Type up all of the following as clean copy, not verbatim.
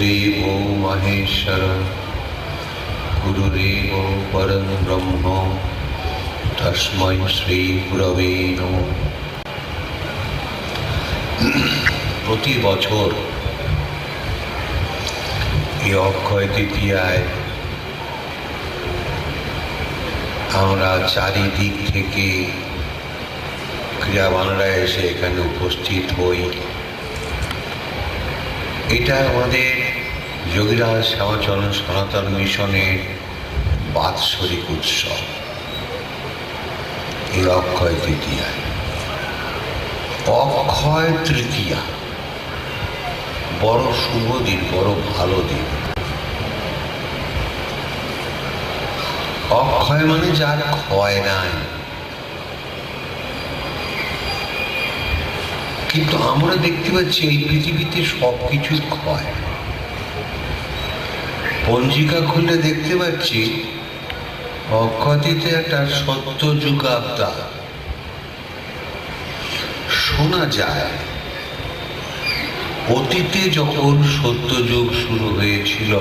गुरुदेव महेश्वर गुरुदेव परम ब्रह्म तस्मै श्री गुरवे नमः। प्रति बछर এই অক্ষয় তৃতীয়ায় আমরা চারিদিক থেকে ক্রীড়া বাংলায় এসে এখানে উপস্থিত হই। এটা আমাদের যোগীরাজ শ্যামাচরণ সনাতন মিশনের বাৎসরিক উৎসব। এই অক্ষয় তৃতীয়ায়, অক্ষয় তৃতীয়া বড় শুভ দিন, বড় ভালো দিন। অক্ষয় মানে যার ক্ষয় নাই। কিন্তু আমরা দেখতে পাচ্ছি এই পৃথিবীতে সবকিছু ক্ষয়। পঞ্জিকা খুলে দেখতে পাচ্ছি অক্ষয়তে একটা সত্য যুগাব্দা শোনা যায়। অতীতে যখন সত্যযুগ শুরু হয়েছিল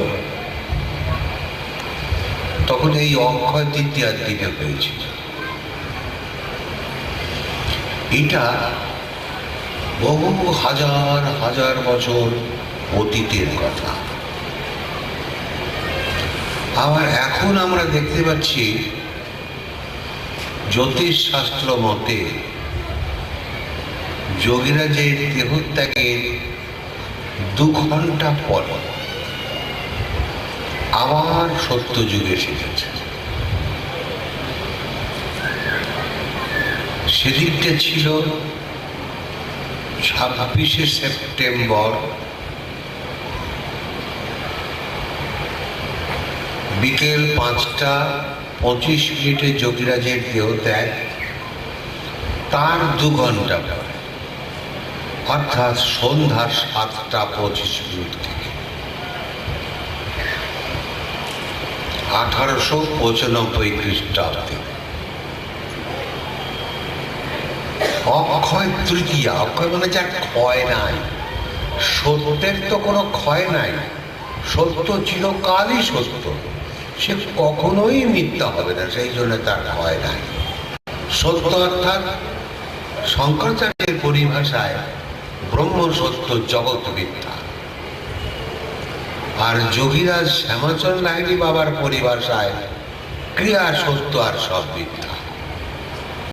তখন এই অক্ষয় তৃতীয়ার দিনে হয়েছিল। এটা বহু হাজার হাজার বছর অতীতের কথা। আবার এখন আমরা দেখতে পাচ্ছি জ্যোতিষশাস্ত্র মতে যোগীরাজের দেহত্যাগের 2 ঘন্টা পর আবার সত্যযুগ এসে গেছে। সেদিনটা ছিল 26শে সেপ্টেম্বর বিকেল 5:25 যোগীরাজের দেহত্যাগ। তার 2 ঘন্টা পর অর্থাৎ সন্ধ্যা 7:25 থেকে 1895 খ্রিস্টাব্দে অক্ষয় তৃতীয়া। অক্ষয় মানে যার ক্ষয় নাই। সত্যের তো কোনো ক্ষয় নাই। সত্য চিরকালই সত্য, সে কখনোই মিথ্যা হবে না, সেই জন্য তার ক্ষয় নাই। সত্য অর্থাৎ শঙ্করাচার্যের পরিভাষায় ব্রহ্ম সত্য, জগৎ মিথ্যা। আর যোগীরাজ শ্যামাচরণ লাহিড়ী বাবার পরিভাষায় ক্রিয়া সত্য আর সব মিথ্যা।